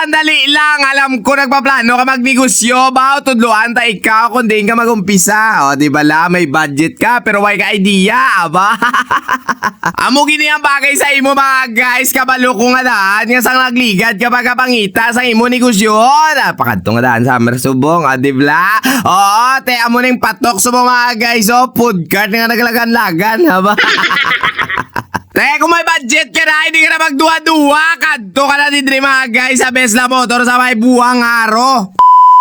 sandali lang. Alam ko nagpaplano ka magnegosyo ba? Tudloan ta ikaw kung di ka magumpisa. O, di ba la? May budget ka pero why ka idea, aba? Amo gini ang bagay sa imo mga guys. Kabalo ko nga daan. Nga sang nagligad kapag kapangita sa imo negosyo. Napakadto nga daan sa subong. O, di ba? Oo, te amo ning patok sa mga guys. O, food cart nga naglagan-lagan, aba? Te, kung may budget ka na, hindi ka na magduwa-duwa. Kadto ka na din mga guys sa Besla Motor sa may buhang araw.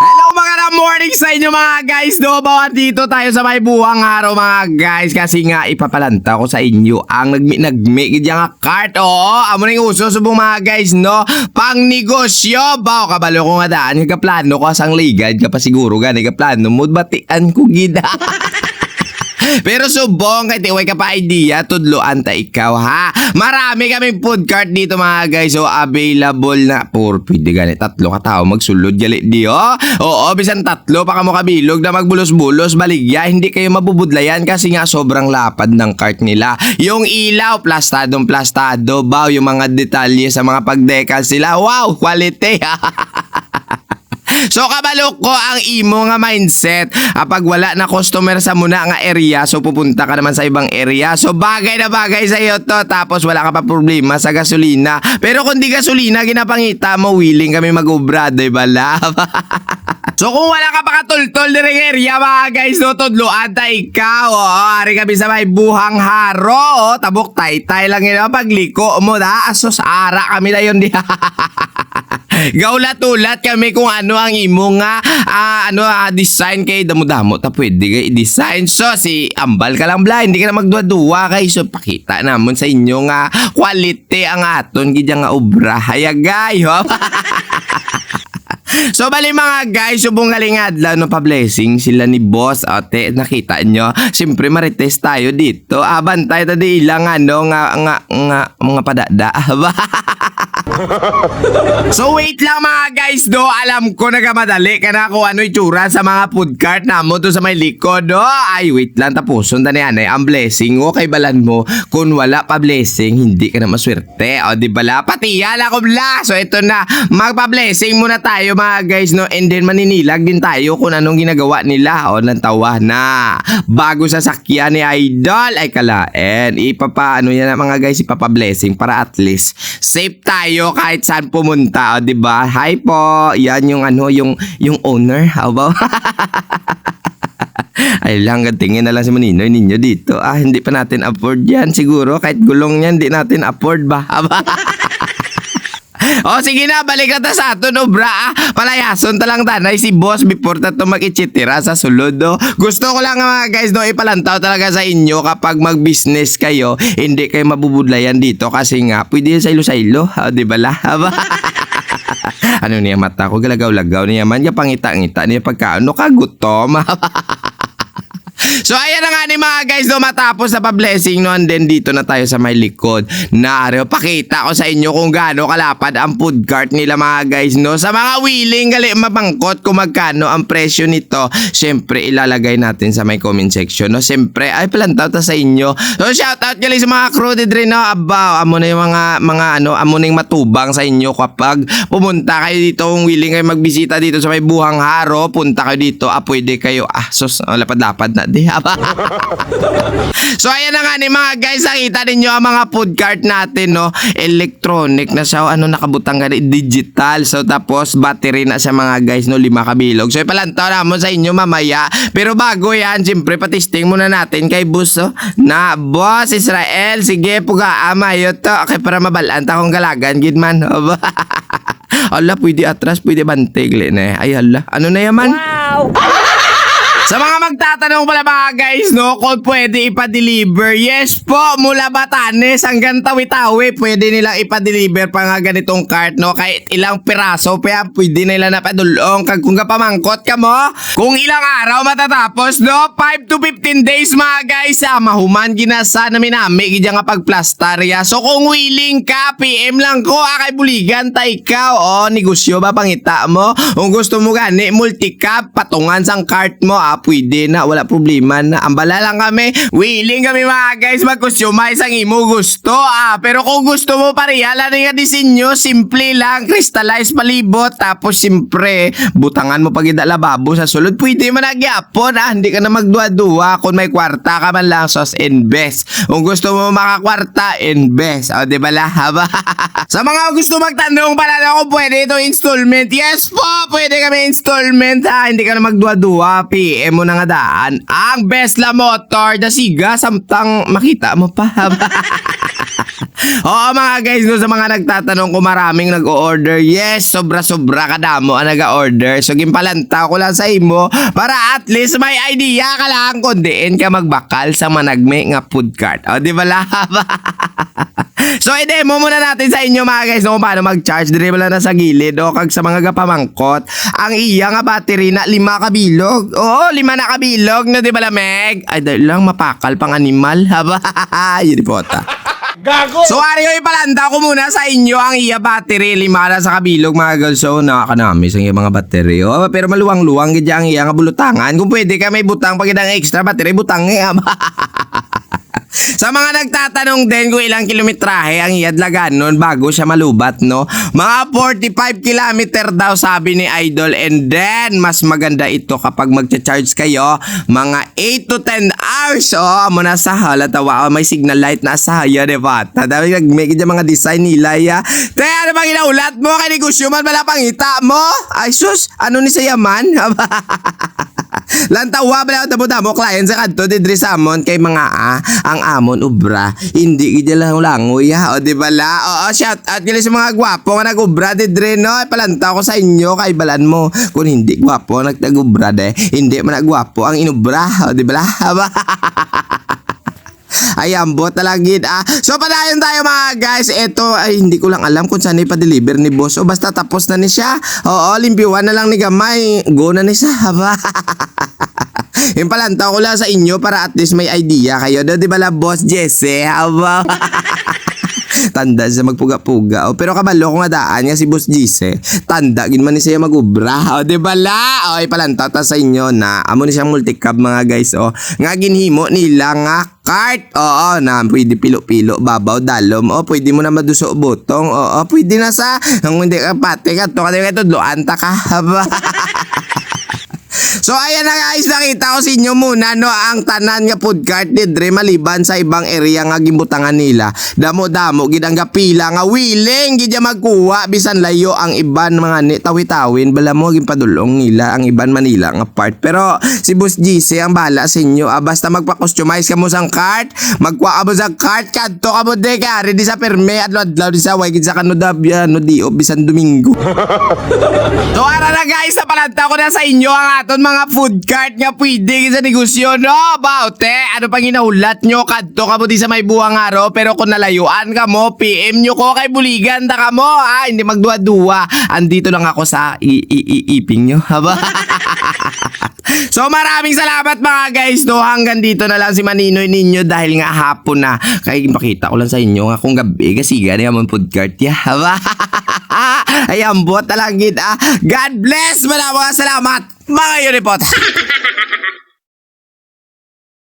Hello mga morning sa inyo mga guys. Bawat dito tayo sa may buhang araw mga guys. Kasi nga ipapalanta ko sa inyo ang nagmi nga cart. Oo, amo ning uso subong mga guys no. Pang negosyo. Bao kabalo ko nga daan. Kaplano ko asang ligad ka pa siguro gani kaplano mo. Batian ko gida. Pero subong kahit iway ka pa idea, tudloan ta ikaw ha. Marami kaming food cart dito mga guys. So available na. Pwede ganit. 3 ka tao magsulod gali di oh. Oo, bisan 3 pa kamo kabilog na magbulos-bulos baligya. Hindi kayo mabubudlayan kasi nga sobrang lapad ng cart nila. Yung ilaw, plastado. Bao, yung mga detalye sa mga pagdekal sila. Wow, quality. So kabalo ko ang imo nga mindset pag wala na customer sa muna nga area, so pupunta ka naman sa ibang area. So bagay na bagay sa iyo to. Tapos wala ka pa problema sa gasolina. Pero kung di gasolina ginapangita mo, willing kami mag-ubra, diba la? So kung wala ka pa katultol direng area mga guys, no, tudloan ta ikaw. Ari kami sa may buhang haro. Tabok tay-tay lang yun pagliko mo da. Asos ara kami na yun di. Gaulat-ulat kami kung ano ang imo nga design kay damo-damo ta pwede kay i-design. So si ambal ka lang bla, hindi ka na magduwa-duwa kay so pakita namon sa inyo nga quality ang aton gid nga obra. Hayagay ho. So bali mga guys, subong galing adlaw no pa-blessing sila ni boss. Ate, nakita nyo? Siyempre marites tayo dito. Bantay ta di ilang mga padada. So wait lang mga guys do. Alam ko nagamadali ka na kung ano itsura sa mga food cart na mo to sa may likod do. Ay wait lang, tapuson ta na yan ang blessing o kay balan mo. Kung wala pa blessing, hindi ka na maswerte. O di bala, patiyan ako bla. So ito na, magpa-blessing muna tayo mga guys no. And then maninilag din tayo kung anong ginagawa nila. O nantawa na bago sa sakyan ni Idol ay kalaen. Ipapaano yan mga guys, ipapa-blessing para at least safe tayo kahit saan pumunta, o di ba? Hi po. Yan yung yung owner. How about? Ay lang, tingin na lang si Maninoy ninyo dito. Hindi pa natin afford yan. Siguro kahit gulong yan, hindi natin afford ba? O sige na, balik na ta sa ato no bra. Palayason ta lang tanay si boss before ta to mag-ichitira sa sulod no. Gusto ko lang mga guys no, ipalantaw talaga sa inyo kapag mag-business kayo, hindi kayo mabubudlayan dito kasi nga pwede sa ilo-ilo, di ba la? Ano niya mata ko, galagaw-lagaw niya man, yung pangita-ngita niya pagkaano kagutom. So ayan na nga ni mga guys no, matapos na pa-blessing no, and then dito na tayo sa may likod na pakita ko sa inyo kung gaano kalapad ang food cart nila mga guys no. Sa mga willing gali mabangkot kung magkano ang presyo nito, syempre ilalagay natin sa may comment section no. Syempre ay palantaw ta sa inyo. So shoutout gali sa mga crew din no. Aba, amo na yung mga amo na yung matubang sa inyo kapag pumunta kayo dito, kung willing kayo magbisita dito sa may buhang haro, punta kayo dito, pwede kayo lapad-lapad na di. So ayan na nga ni mga guys, nakita ninyo ang mga food cart natin no, electronic na siya, nakabutang gani digital. So tapos battery na siya mga guys no, 5 kabilog. So ipalantaw naman sa inyo mamaya. Pero bago yan, siyempre patisting muna natin kay boss na boss Israel. Sige puga amayo to, okay, para mabalaan ta kong galagan gid man. Ala, pwede atras, pwede bantig na. Ay hala, ano na yaman? Wow. Sa mga magtatanong pala mga guys no, kung pwede ipa-deliver, yes po, mula Batanes hanggang Tawi-Tawi pwede nilang ipa-deliver pa nga ganitong cart no, kahit ilang piraso pa pwede nila napadulong kag kung kapamangkot ka mo, kung ilang araw matatapos no, 5 to 15 days mga guys. Mahuman ginasa namin gidya nga pagplastarya. So kung willing ka, PM lang ko akay buligan ta ikaw. Negosyo ba pangita mo? Kung gusto mo gani multi-cap patungan sang cart mo pwede na, wala problema na. Ambala lang kami, willing kami mga guys mag-customize ang imo gusto. Pero kung gusto mo pareha lang nga disenyo, simple lang, crystallize palibot, tapos simpre, butangan mo pag lababo sa sulod, pwede man nagyapon. Hindi ka na magduwa-duwa. Kung may kwarta ka man lang, sos invest. Kung gusto mo makakwarta, invest. O, di ba lahaba? Sa mga gusto magtanong pala na kung pwede ito installment, yes po, pwede kami installment. Hindi ka na magduwa-duwa, PM mo na nga daan. Ang Besla Motor, dasiga, samtang makita mo pa. Oo mga guys, no, sa mga nagtatanong kung maraming nag-o-order, yes, sobra-sobra kadamo ang nag-o-order. So gimpalanta ko lang sa imo para at least may idea ka lang kung diin ka magbakal sa managme nga food cart. O, di ba lahaba? So i-demo muna natin sa inyo mga guys no, kung paano mag-charge. Dire lang na sa gilid o kag sa mga gapamangkot. Ang iya nga battery na 5 kabilog. Oo, 5 na kabilog no, di ba lameg? Ay dahil lang mapakal pang animal. Haba, yun po ta. Gago! So ariyo ipalanda ko muna sa inyo ang iya battery 5 na sa kabilog mga girls. So nakakanamis ang iya mga battery. Oh, pero maluwang-luwang gid ang iya nga bulutangan. Kung pwede ka may butang pag ang extra battery butang Sa mga nagtatanong din kung ilang kilometrahe ang iadlagan nun bago siya malubat, no? Mga 45 kilometer daw sabi ni Idol, and then mas maganda ito kapag magcha-charge kayo mga 8 to 10 hours. Oh, muna sa halatawa, may signal light na sa haya, diba? Tadabi nag-make dyan mga design nila, ya. Kaya ano bang inaulat mo? Kay negosyo man bala pangita mo? Ay sus, ano ni sa yaman? Lantawa bala tabo-tabo client sa kanto didri samon kay mga ang amon ubra hindi gid lang langoy o di bala. Oo, shout out gali sa mga gwapo nga nagubra didri no. Palanta ko sa inyo kay balan mo kung hindi gwapo nagtagubra de hindi man gwapo ang inubra o di bala. Ayan, bot talagid. So padayon tayo mga guys. Ito ay hindi ko lang alam kung saan ipa-deliver ni boss. O basta tapos na ni siya. Oo, limpiwan na lang ni gamay. Go na ni siya. Haba. Yung palanta ko lang sa inyo para at least may idea kayo. Di ba la boss Jesse? Haba. Tanda siya magpuga-puga. O, pero kabalo ko nga daan nga si Boss Gise. Tanda, ginman ni siya magubra. O, di ba la? O, ipalanta ta sa inyo na amo ni siyang multicab mga guys. O, nga ginhimo nila nga cart. Oo, na pwede pilo-pilo, babaw, dalom. O, pwede mo na maduso butong. Oo, pwede na sa, kung hindi ka pati ka, to ka tudloan ta ka. So ayan na guys, nakita ko sa inyo muna no ang tanan nga food cart didre maliban sa ibang area nga gimbutangan nila. Damo-damo gid ang gapila nga willing gid magkuha bisan layo ang iban mga ni tawi-tawin bala mo ginpadulong nila ang iban Manila nga part. Pero si Boss GC ang bala sa inyo. Basta magpa-customize ka mo sang cart, magkuha ka mo sang cart kadto ka mo de ka ready sa perme adlaw di sa way gid sa kanodabya no di bisan Domingo. So ara na guys, napalanta ko na sa inyo ang aton mga food cart nga pwede sa negosyo no about ano pang inaulat nyo kadto ka mo di sa may buwang araw pero kung nalayuan ka mo PM nyo ko kay buligan ta ka mo hindi magduwa-duwa andito lang ako sa iping nyo haba. So maraming salamat mga guys no hanggang dito na lang si Maninoy ninyo dahil nga hapon na kaya makita ko lang sa inyo nga kung gabi kasi gani amon food cart ya haba. Ayan bot talagid God bless, maraming salamat mga yunipot.